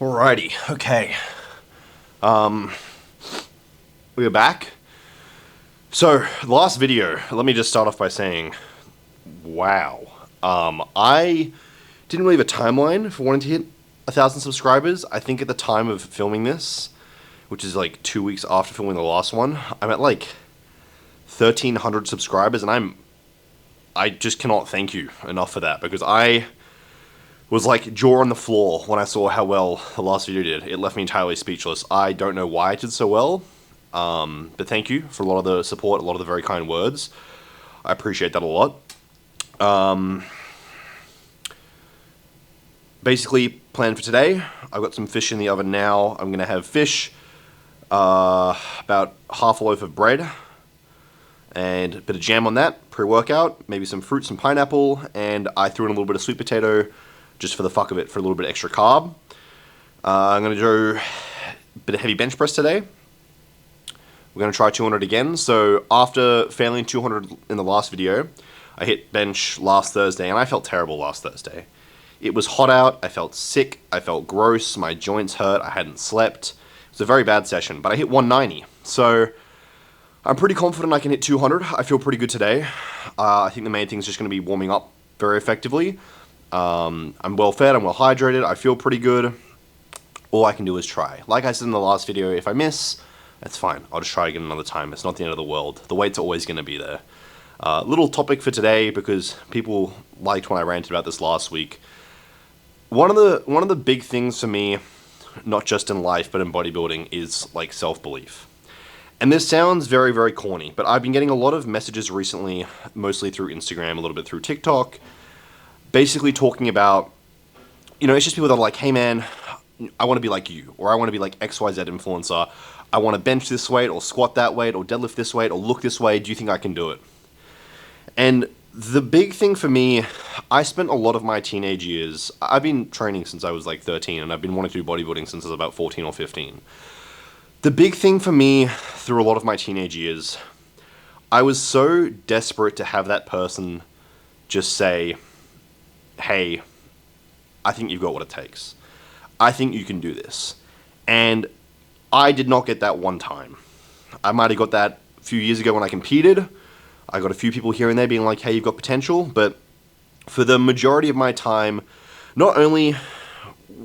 Alrighty, okay. We're back. So, last video, let me just start off by saying, wow. I didn't really have a timeline for wanting to hit 1,000 subscribers. I think at the time of filming this, which is like 2 weeks after filming the last one, I'm at like 1,300 subscribers, and I just cannot thank you enough for that, because I was like jaw on the floor when I saw how well the last video did. It left me entirely speechless. I don't know why it did so well, but thank you for a lot of the support, a lot of the very kind words. I appreciate that a lot. Basically, plan for today, I've got some fish in the oven now. I'm going to have fish, about half a loaf of bread, and a bit of jam on that, pre-workout, maybe some fruit, some pineapple, and I threw in a little bit of sweet potato, just for the fuck of it, for a little bit extra carb. I'm going to do a bit of heavy bench press today. We're going to try 200 again. So after failing 200 in the last video, I hit bench last Thursday, and I felt terrible last Thursday. It was hot out, I felt sick, I felt gross, my joints hurt, I hadn't slept. It was a very bad session, but I hit 190. So I'm pretty confident I can hit 200. I feel pretty good today. I think the main thing is just going to be warming up very effectively. I'm well fed, I'm well hydrated, I feel pretty good. All I can do is try. Like I said in the last video, if I miss, that's fine. I'll just try again another time. It's not the end of the world. The weight's always going to be there. Little topic for today, because people liked when I ranted about this last week. One of the big things for me, not just in life but in bodybuilding, is like self-belief. And this sounds very, very corny, but I've been getting a lot of messages recently, mostly through Instagram, a little bit through TikTok, basically talking about, it's just people that are like, hey man, I want to be like you, or I want to be like XYZ influencer. I want to bench this weight, or squat that weight, or deadlift this weight, or look this way. Do you think I can do it? And the big thing for me, I spent a lot of my teenage years, I've been training since I was like 13, and I've been wanting to do bodybuilding since I was about 14 or 15. The big thing for me through a lot of my teenage years, I was so desperate to have that person just say, hey, I think you've got what it takes. I think you can do this. And I did not get that one time. I might have got that a few years ago when I competed. I got a few people here and there being like, hey, you've got potential. But for the majority of my time, not only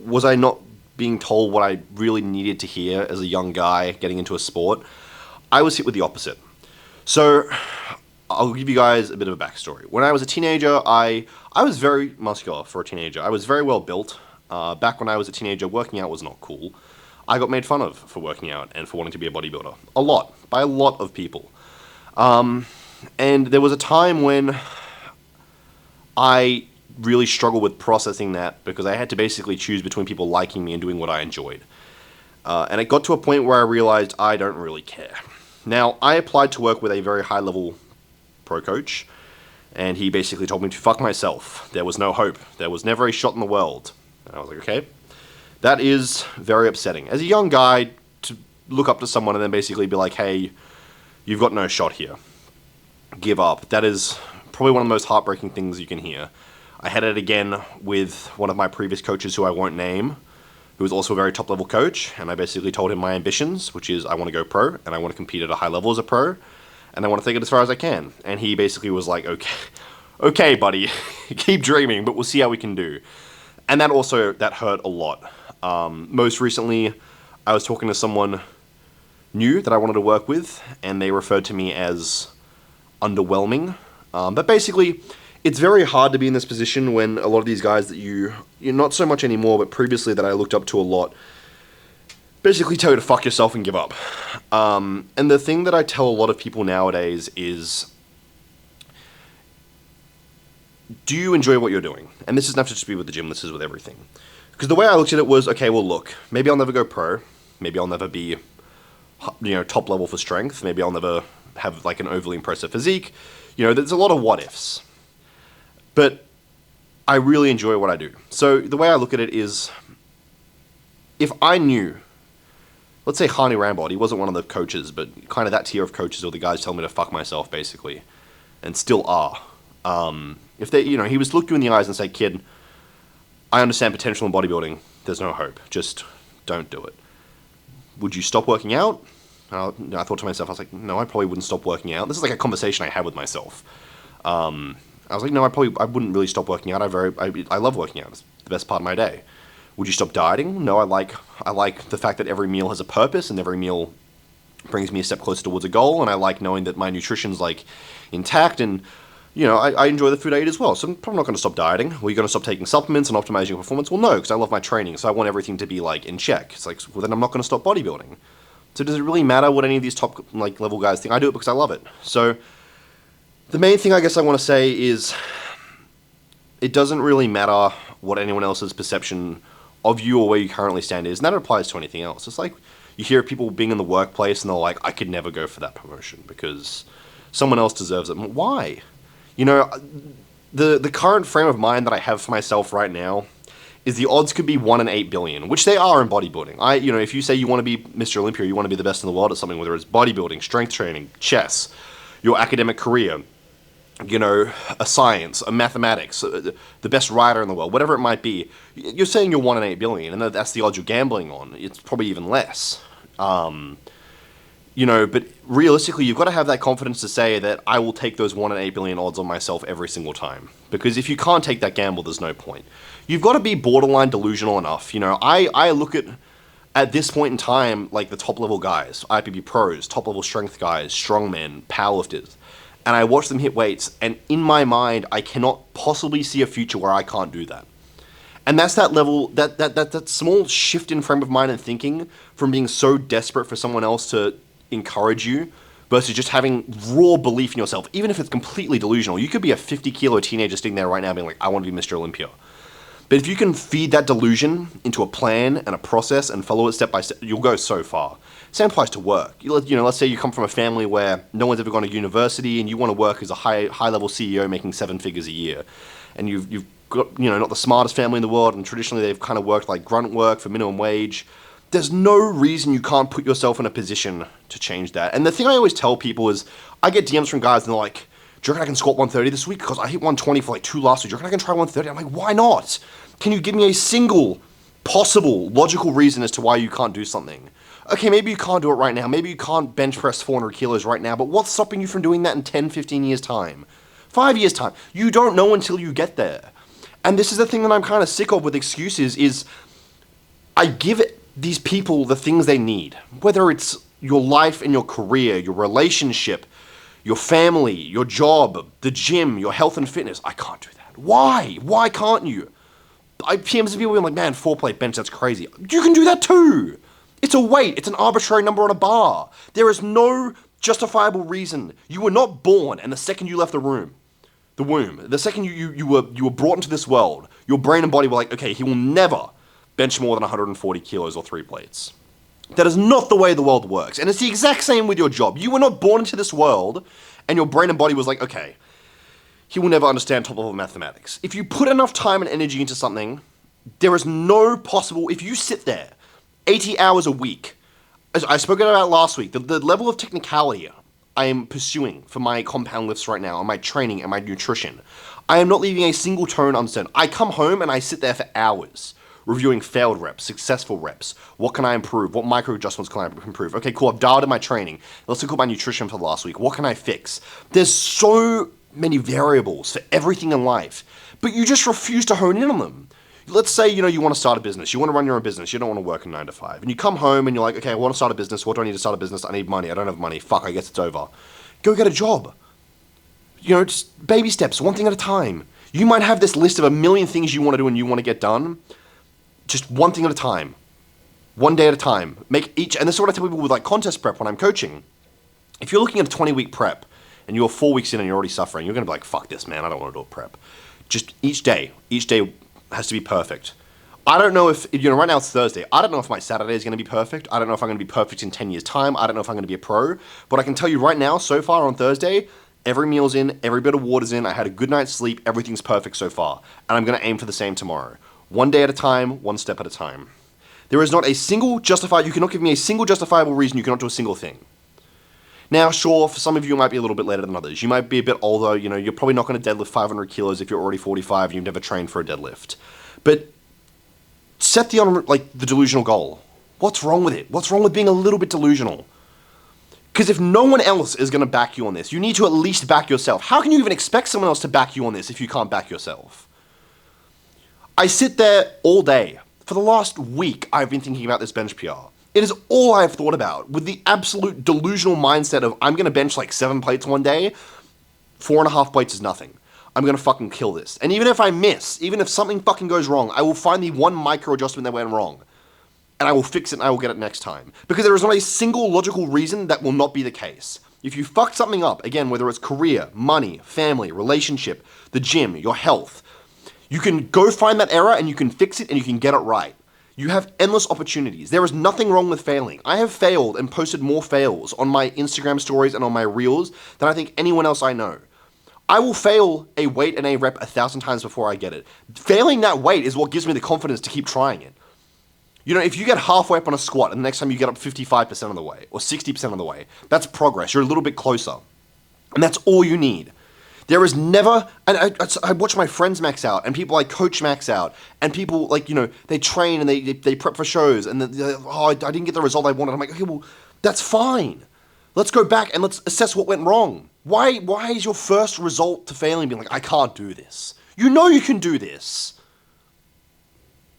was I not being told what I really needed to hear as a young guy getting into a sport, I was hit with the opposite. So I'll give you guys a bit of a backstory. When I was a teenager, I was very muscular for a teenager. I was very well built. Back when I was a teenager, working out was not cool. I got made fun of for working out and for wanting to be a bodybuilder. A lot. By a lot of people. And there was a time when I really struggled with processing that, because I had to basically choose between people liking me and doing what I enjoyed. And it got to a point where I realized I don't really care. Now, I applied to work with a very high-level pro coach, and he basically told me to fuck myself. There was no hope. There was never a shot in the world. And I was like, okay. That is very upsetting. As a young guy, to look up to someone and then basically be like, hey, you've got no shot here. Give up. That is probably one of the most heartbreaking things you can hear. I had it again with one of my previous coaches, who I won't name, who was also a very top-level coach, and I basically told him my ambitions, which is I want to go pro, and I want to compete at a high level as a pro, and I want to take it as far as I can. And he basically was like, okay, buddy, keep dreaming, but we'll see how we can do. And that hurt a lot. Most recently, I was talking to someone new that I wanted to work with, and they referred to me as underwhelming. But basically, it's very hard to be in this position when a lot of these guys that you're not so much anymore, but previously that I looked up to a lot, basically tell you to fuck yourself and give up. And the thing that I tell a lot of people nowadays is, do you enjoy what you're doing? And this doesn't have to just be with the gym, this is with everything. Because the way I looked at it was, okay, well look, maybe I'll never go pro, maybe I'll never be top level for strength, maybe I'll never have like an overly impressive physique. There's a lot of what ifs. But I really enjoy what I do. So the way I look at it is, if I knew, let's say Hani Rambod, he wasn't one of the coaches, but kind of that tier of coaches, or the guys tell me to fuck myself, basically, and still are. If they, he was to look you in the eyes and say, kid, I understand potential in bodybuilding, There's no hope. Just don't do it. Would you stop working out? I thought to myself, I was like, no, I probably wouldn't stop working out. This is like a conversation I had with myself. I was like, no, I wouldn't really stop working out. I love working out. It's the best part of my day. Would you stop dieting? No, I like the fact that every meal has a purpose and every meal brings me a step closer towards a goal, and I like knowing that my nutrition's like intact, and I enjoy the food I eat as well. So I'm probably not going to stop dieting. Well, you going to stop taking supplements and optimizing your performance? Well, no, because I love my training, so I want everything to be like in check. It's like, well, then I'm not going to stop bodybuilding. So does it really matter what any of these top like level guys think? I do it because I love it. So the main thing I guess I want to say is it doesn't really matter what anyone else's perception of you or where you currently stand is, and that applies to anything else. It's like you hear people being in the workplace and they're like, I could never go for that promotion because someone else deserves it. Why? The current frame of mind that I have for myself right now is the odds could be 1 in 8 billion, which they are in bodybuilding. If you say you want to be Mr. Olympia, you want to be the best in the world at something, whether it's bodybuilding, strength training, chess, your academic career, a science, a mathematics, the best writer in the world, whatever it might be, you're saying you're 1 in 8 billion, and that's the odds you're gambling on. It's probably even less. But realistically, you've got to have that confidence to say that I will take those 1 in 8 billion odds on myself every single time. Because if you can't take that gamble, there's no point. You've got to be borderline delusional enough. I look at this point in time, like the top level guys, IPB pros, top level strength guys, strongmen, powerlifters, and I watch them hit weights, and in my mind, I cannot possibly see a future where I can't do that. And that's that level, that small shift in frame of mind and thinking from being so desperate for someone else to encourage you versus just having raw belief in yourself, even if it's completely delusional. You could be a 50-kilo teenager sitting there right now being like, I want to be Mr. Olympia. But if you can feed that delusion into a plan and a process and follow it step by step, you'll go so far. Same applies to work. Let's say you come from a family where no one's ever gone to university and you want to work as a high-level CEO making 7 figures a year. And you've got, not the smartest family in the world, and traditionally they've kind of worked like grunt work for minimum wage. There's no reason you can't put yourself in a position to change that. And the thing I always tell people is, I get DMs from guys and they're like, do you reckon I can squat 130 this week? Because I hit 120 for like 2 last week. Do you reckon I can try 130? I'm like, why not? Can you give me a single possible logical reason as to why you can't do something? Okay, maybe you can't do it right now. Maybe you can't bench press 400 kilos right now, but what's stopping you from doing that in 10, 15 years time? 5 years time? You don't know until you get there. And this is the thing that I'm kind of sick of with excuses is I give these people the things they need, whether it's your life and your career, your relationship, your family, your job, the gym, your health and fitness. I can't do that. Why? Why can't you? I PM some people being like, man, 4-plate bench, that's crazy. You can do that too. It's a weight. It's an arbitrary number on a bar. There is no justifiable reason. You were not born, and the second you left the womb, the second you were brought into this world, your brain and body were like, okay, he will never bench more than 140 kilos or 3 plates. That is not the way the world works. And it's the exact same with your job. You were not born into this world, and your brain and body was like, okay, he will never understand top-level mathematics. If you put enough time and energy into something, there is no possible, if you sit there 80 hours a week, as I spoke about last week, the level of technicality I am pursuing for my compound lifts right now, and my training and my nutrition, I am not leaving a single tone unsaid. I come home and I sit there for hours, reviewing failed reps, successful reps. What can I improve? What micro adjustments can I improve? Okay, cool, I've dialed in my training. Let's look at my nutrition for the last week. What can I fix? There's so many variables for everything in life, but you just refuse to hone in on them. Let's say, you want to start a business. You want to run your own business. You don't want to work a 9 to 5. And you come home and you're like, okay, I want to start a business. What do I need to start a business? I need money. I don't have money. Fuck, I guess it's over. Go get a job. Just baby steps, one thing at a time. You might have this list of a million things you want to do and you want to get done. Just one thing at a time. One day at a time. Make each, and this is what I tell people with like contest prep when I'm coaching. If you're looking at a 20-week prep and you're 4 weeks in and you're already suffering, you're going to be like, fuck this, man. I don't want to do a prep. Just each day has to be perfect. I don't know if, right now it's Thursday. I don't know if my Saturday is going to be perfect. I don't know if I'm going to be perfect in 10 years' time. I don't know if I'm going to be a pro. But I can tell you right now, so far on Thursday, every meal's in, every bit of water's in, I had a good night's sleep, everything's perfect so far. And I'm going to aim for the same tomorrow. One day at a time, one step at a time. There is not a single you cannot give me a single justifiable reason you cannot do a single thing. Now, sure, for some of you, it might be a little bit later than others. You might be a bit older, you're probably not going to deadlift 500 kilos if you're already 45 and you've never trained for a deadlift. But set the delusional goal. What's wrong with it? What's wrong with being a little bit delusional? Because if no one else is going to back you on this, you need to at least back yourself. How can you even expect someone else to back you on this if you can't back yourself? I sit there all day. For the last week, I've been thinking about this bench PR. It is all I've thought about, with the absolute delusional mindset of, I'm going to bench like 7 plates one day, 4.5 plates is nothing. I'm going to fucking kill this. And even if I miss, even if something fucking goes wrong, I will find the one micro adjustment that went wrong. And I will fix it and I will get it next time. Because there is not a single logical reason that will not be the case. If you fuck something up, again, whether it's career, money, family, relationship, the gym, your health, you can go find that error and you can fix it and you can get it right. You have endless opportunities. There is nothing wrong with failing. I have failed and posted more fails on my Instagram stories and on my reels than I think anyone else I know. I will fail a weight and a rep 1,000 times before I get it. Failing that weight is what gives me the confidence to keep trying it. You know, if you get halfway up on a squat and the next time you get up 55% of the way or 60% of the way, that's progress. You're a little bit closer. And that's all you need. There is never, and I watch my friends max out, and people I coach max out, and people they train and they prep for shows, and I didn't get the result I wanted. I'm like, okay, well, that's fine. Let's go back and let's assess what went wrong. Why is your first result to failing being like, I can't do this? You know you can do this.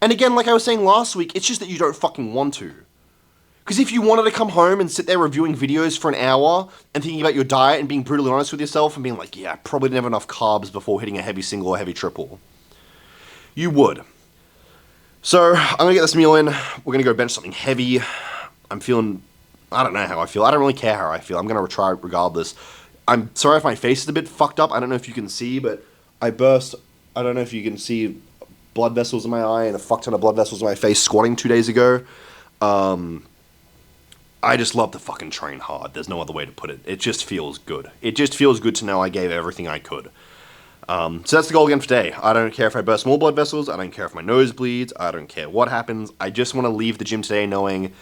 And again, like I was saying last week, it's just that you don't fucking want to. Because if you wanted to come home and sit there reviewing videos for an hour and thinking about your diet and being brutally honest with yourself and being like, yeah, I probably didn't have enough carbs before hitting a heavy single or heavy triple, you would. So I'm going to get this meal in. We're going to go bench something heavy. I'm feeling, I don't know how I feel. I don't really care how I feel. I'm going to try regardless. I'm sorry if my face is a bit fucked up. I don't know if you can see, but I burst. I don't know if you can see blood vessels in my eye and a fuck ton of blood vessels in my face squatting 2 days ago. I just love to fucking train hard. There's no other way to put it. It just feels good. It just feels good to know I gave everything I could. So that's the goal again for today. I don't care if I burst more blood vessels. I don't care if my nose bleeds. I don't care what happens. I just want to leave the gym today knowing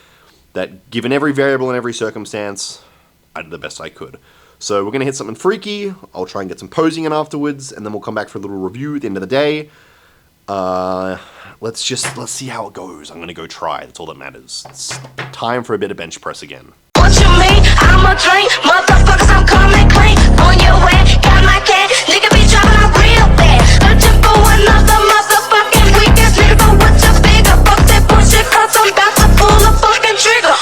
that given every variable and every circumstance, I did the best I could. So we're going to hit something freaky. I'll try and get some posing in afterwards, and then we'll come back for a little review at the end of the day. Let's see how it goes. I'm gonna go try. That's all that matters. It's time for a bit of bench press again. What you mean? I'm a drink, motherfuckers, I'm coming clean. On your way, got my cat, nigga be driving a real bad. Searching for another motherfucking weakest nigga with your figure. Fuck that bullshit, cause I'm about to pull a fucking trigger.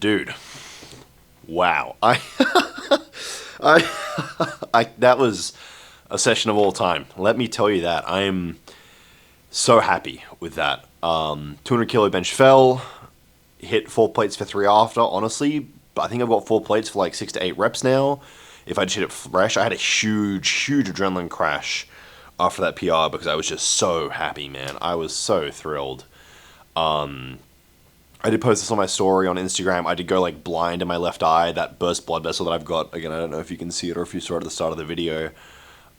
Dude, wow. That was a session of all time. Let me tell you that. I am so happy with that. 200 kilo bench fell, hit 4 plates for 3 after, honestly. But I think I've got 4 plates for like 6 to 8 reps now. If I just hit it fresh, I had a huge adrenaline crash after that PR because I was just so happy, man. I was so thrilled. I did post this on my story on Instagram. I did go like blind in my left eye, that burst blood vessel that I've got. Again, I don't know if you can see it or if you saw it at the start of the video.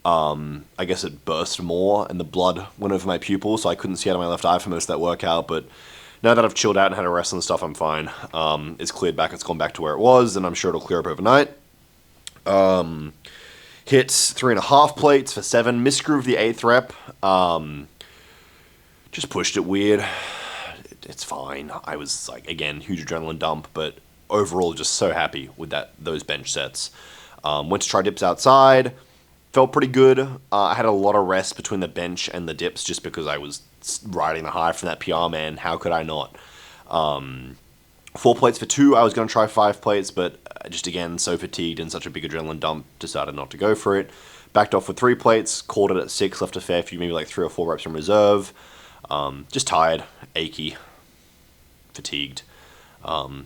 I guess it burst more and the blood went over my pupil, so I couldn't see out of my left eye for most of that workout. But now that I've chilled out and had a rest and stuff, I'm fine. It's cleared back. It's gone back to where it was, and I'm sure it'll clear up overnight. Hit 3.5 plates for 7. Misgrooved the 8th rep. Just pushed it weird. It's fine. I was like, again, huge adrenaline dump, but overall just so happy with those bench sets. Went to try dips outside. Felt pretty good. I had a lot of rest between the bench and the dips just because I was riding the high from that PR, man. How could I not? 4 plates for 2. I was going to try 5 plates, but just again, so fatigued and such a big adrenaline dump, decided not to go for it. Backed off with 3 plates, called it at 6, left a fair few, maybe like 3 or 4 reps in reserve. Just tired, achy, fatigued.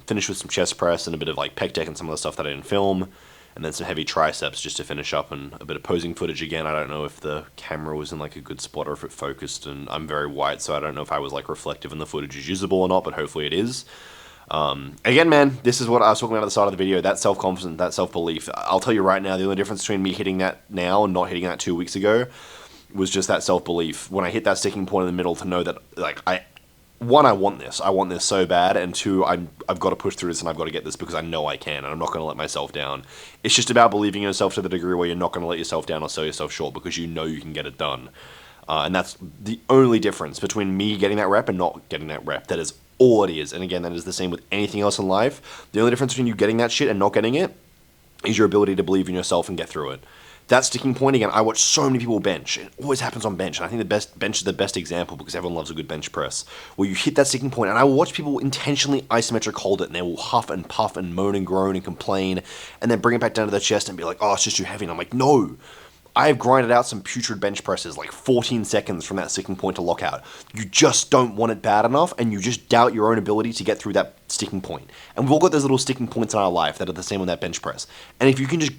Finished with some chest press and a bit of like pec deck and some of the stuff that I didn't film. And then some heavy triceps just to finish up, and a bit of posing footage again. I don't know if the camera was in like a good spot or if it focused, and I'm very white, so I don't know if I was like reflective and the footage is usable or not, but hopefully it is. Again, man, this is what I was talking about at the start of the video, that self-confidence, that self-belief. I'll tell you right now, the only difference between me hitting that now and not hitting that 2 weeks ago was just that self-belief. When I hit that sticking point in the middle to know that, like, one, I want this so bad, and 2, I've got to push through this and I've got to get this because I know I can, and I'm not going to let myself down. It's just about believing in yourself to the degree where you're not going to let yourself down or sell yourself short because you know you can get it done. And that's the only difference between me getting that rep and not getting that rep. That is all it is. And again, that is the same with anything else in life. The only difference between you getting that shit and not getting it is your ability to believe in yourself and get through it. That sticking point, again, I watch so many people bench. It always happens on bench, and I think the bench is the best example because everyone loves a good bench press, where you hit that sticking point, and I will watch people intentionally isometric hold it, and they will huff and puff and moan and groan and complain, and then bring it back down to their chest and be like, oh, it's just too heavy, and I'm like, no. I have grinded out some putrid bench presses, like 14 seconds from that sticking point to lockout. You just don't want it bad enough, and you just doubt your own ability to get through that sticking point. And we've all got those little sticking points in our life that are the same on that bench press. And if you can just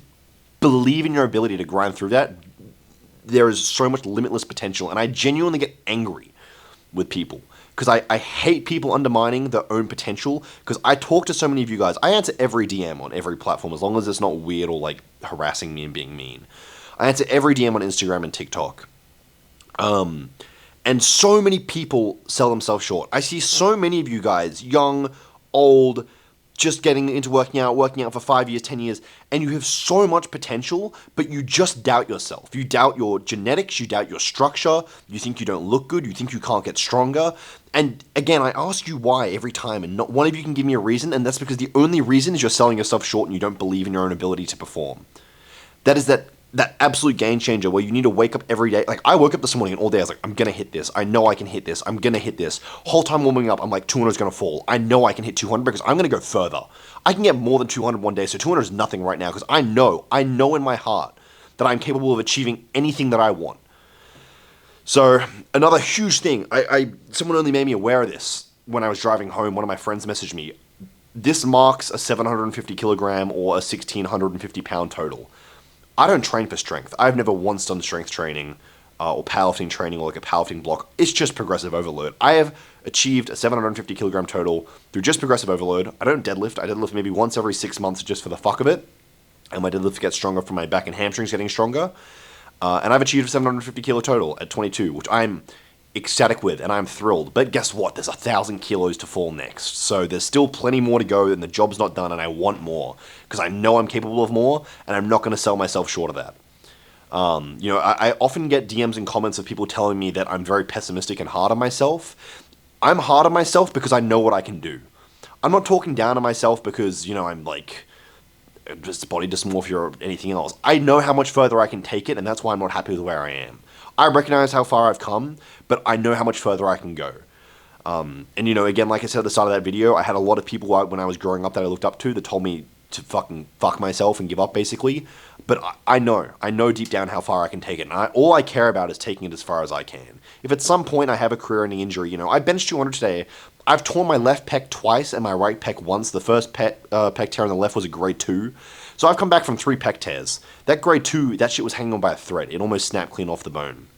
believe in your ability to grind through that, there is so much limitless potential. And I genuinely get angry with people because I hate people undermining their own potential, because I talk to so many of you guys. I answer every DM on every platform as long as it's not weird or like harassing me and being mean. I answer every DM on Instagram and TikTok. And so many people sell themselves short. I see so many of you guys, young, old, just getting into working out for 5 years, 10 years, and you have so much potential, but you just doubt yourself. You doubt your genetics, you doubt your structure, you think you don't look good, you think you can't get stronger. And again, I ask you why every time, and not one of you can give me a reason, and that's because the only reason is you're selling yourself short and you don't believe in your own ability to perform. That is that absolute game changer where you need to wake up every day. Like, I woke up this morning and all day I was like, I'm gonna hit this. I know I can hit this. I'm gonna hit this. Whole time warming up, I'm like, 200 is gonna fall. I know I can hit 200 because I'm gonna go further. I can get more than 200 one day, so 200 is nothing right now because I know in my heart that I'm capable of achieving anything that I want. So, another huge thing, someone only made me aware of this when I was driving home. One of my friends messaged me. This marks a 750 kilogram or a 1,650 pound total. I don't train for strength. I've never once done strength training or powerlifting training or like a powerlifting block. It's just progressive overload. I have achieved a 750 kilogram total through just progressive overload. I don't deadlift. I deadlift maybe once every 6 months just for the fuck of it. And my deadlift gets stronger from my back and hamstrings getting stronger. And I've achieved a 750 kilo total at 22, which I'm ecstatic with, and I'm thrilled. But guess what? There's 1,000 kilos to fall next. So there's still plenty more to go, and the job's not done, and I want more. Because I know I'm capable of more, and I'm not going to sell myself short of that. I often get DMs and comments of people telling me that I'm very pessimistic and hard on myself. I'm hard on myself because I know what I can do. I'm not talking down on myself because, I'm like just body dysmorphia or anything else. I know how much further I can take it, and that's why I'm not happy with where I am. I recognize how far I've come, but I know how much further I can go. And, you know, again, like I said at the start of that video, I had a lot of people when I was growing up that I looked up to that told me to fucking fuck myself and give up, basically. But I know deep down how far I can take it. And all I care about is taking it as far as I can. If at some point I have a career-ending injury, you know, I benched 200 today. I've torn my left pec twice and my right pec once. The first pec tear on the left was a grade 2. So I've come back from 3 pec tears. That grade 2, that shit was hanging on by a thread. It almost snapped clean off the bone.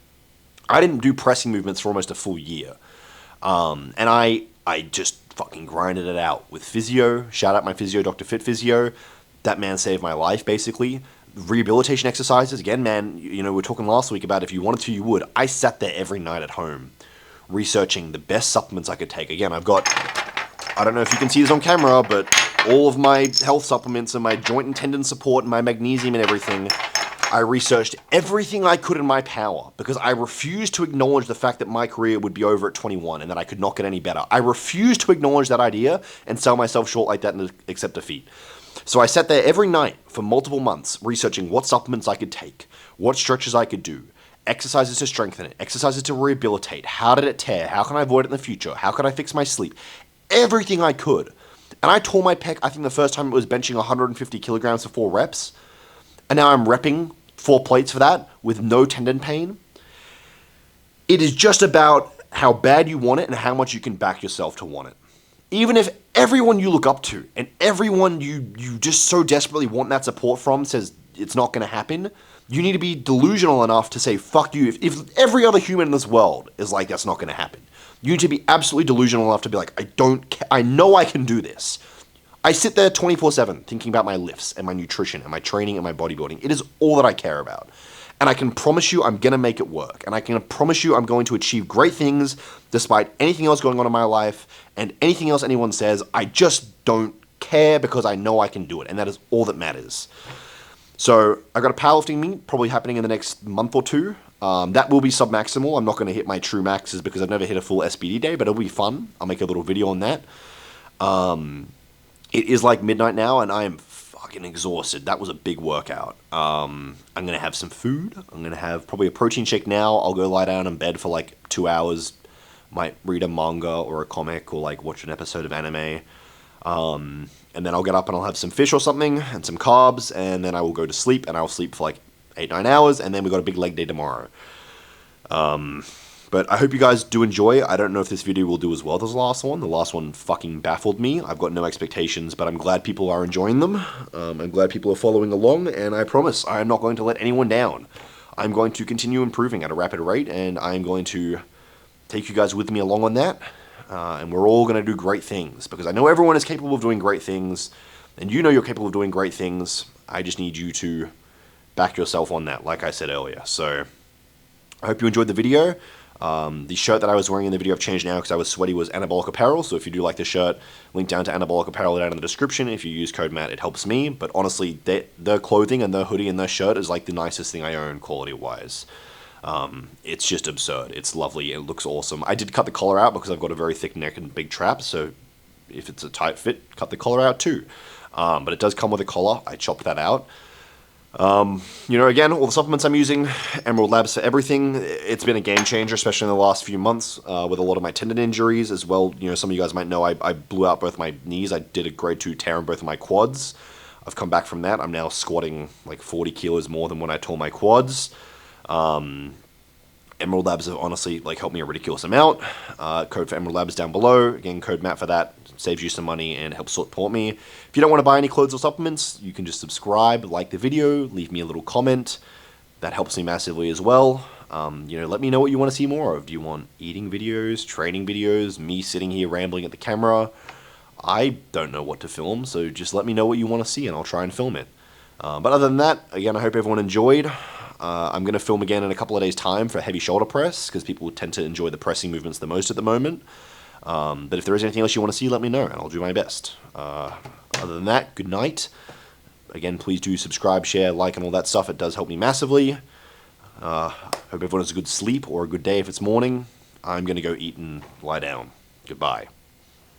I didn't do pressing movements for almost a full year. And I just fucking grinded it out with physio. Shout out my physio, Dr. Fit Physio. That man saved my life, basically. Rehabilitation exercises, again, man, you know, we were talking last week about if you wanted to, you would. I sat there every night at home researching the best supplements I could take. Again, I've got, I don't know if you can see this on camera, but all of my health supplements and my joint and tendon support and my magnesium and everything, I researched everything I could in my power because I refused to acknowledge the fact that my career would be over at 21 and that I could not get any better. I refused to acknowledge that idea and sell myself short like that and accept defeat. So I sat there every night for multiple months researching what supplements I could take, what stretches I could do, exercises to strengthen it, exercises to rehabilitate, how did it tear, how can I avoid it in the future, how can I fix my sleep, everything I could. And I tore my pec, I think the first time it was benching 150 kilograms for 4 reps, and now I'm repping 4 plates for that with no tendon pain. It is just about how bad you want it and how much you can back yourself to want it. Even if everyone you look up to and everyone you just so desperately want that support from says it's not going to happen, you need to be delusional enough to say, fuck you. If every other human in this world is like, that's not going to happen. You need to be absolutely delusional enough to be like, I know I can do this. I sit there 24/7 thinking about my lifts and my nutrition and my training and my bodybuilding. It is all that I care about. And I can promise you I'm going to make it work. And I can promise you I'm going to achieve great things despite anything else going on in my life and anything else anyone says. I just don't care because I know I can do it. And that is all that matters. So I've got a powerlifting meet probably happening in the next month or two. That will be sub-maximal. I'm not going to hit my true maxes because I've never hit a full SBD day, but it'll be fun. I'll make a little video on that. It is like midnight now and I am fucking exhausted. That was a big workout. I'm going to have some food. I'm going to have probably a protein shake now. I'll go lie down in bed for like 2 hours. Might read a manga or a comic or like watch an episode of anime. And then I'll get up and I'll have some fish or something and some carbs. And then I will go to sleep and I'll sleep for like 8-9 hours. And then we've got a big leg day tomorrow. But I hope you guys do enjoy. I don't know if this video will do as well as the last one. The last one fucking baffled me. I've got no expectations, but I'm glad people are enjoying them. I'm glad people are following along, and I promise I am not going to let anyone down. I'm going to continue improving at a rapid rate, and I'm going to take you guys with me along on that. And we're all going to do great things, because I know everyone is capable of doing great things, and you know you're capable of doing great things. I just need you to back yourself on that, like I said earlier. So I hope you enjoyed the video. The shirt that I was wearing in the video I've changed now because I was sweaty was Anabolic Apparel, so if you do like the shirt, link down to Anabolic Apparel down in the description. If you use code Matt, it helps me, but honestly, their clothing and their hoodie and their shirt is like the nicest thing I own quality-wise. It's just absurd. It's lovely. It looks awesome. I did cut the collar out because I've got a very thick neck and big traps, so if it's a tight fit, cut the collar out too. But it does come with a collar. I chopped that out. You know, again, all the supplements I'm using, Emerald Labs for everything. It's been a game changer, especially in the last few months, with a lot of my tendon injuries as well. You know, some of you guys might know I blew out both my knees. I did a grade 2 tear in both of my quads. I've come back from that. I'm now squatting like 40 kilos more than when I tore my quads. Emerald Labs have honestly like helped me a ridiculous amount. Code for Emerald Labs down below. Again, code Matt for that. Saves you some money and helps support me. If you don't want to buy any clothes or supplements, you can just subscribe, like the video, leave me a little comment. That helps me massively as well. You know, let me know what you want to see more of. Do you want eating videos, training videos, me sitting here rambling at the camera? I don't know what to film, so just let me know what you want to see and I'll try and film it. But other than that, again, I hope everyone enjoyed. I'm going to film again in a couple of days' time for heavy shoulder press, because people tend to enjoy the pressing movements the most at the moment. But if there is anything else you want to see, let me know, and I'll do my best. Other than that, good night. Again, please do subscribe, share, like, and all that stuff. It does help me massively. Hope everyone has a good sleep or a good day if it's morning. I'm going to go eat and lie down. Goodbye.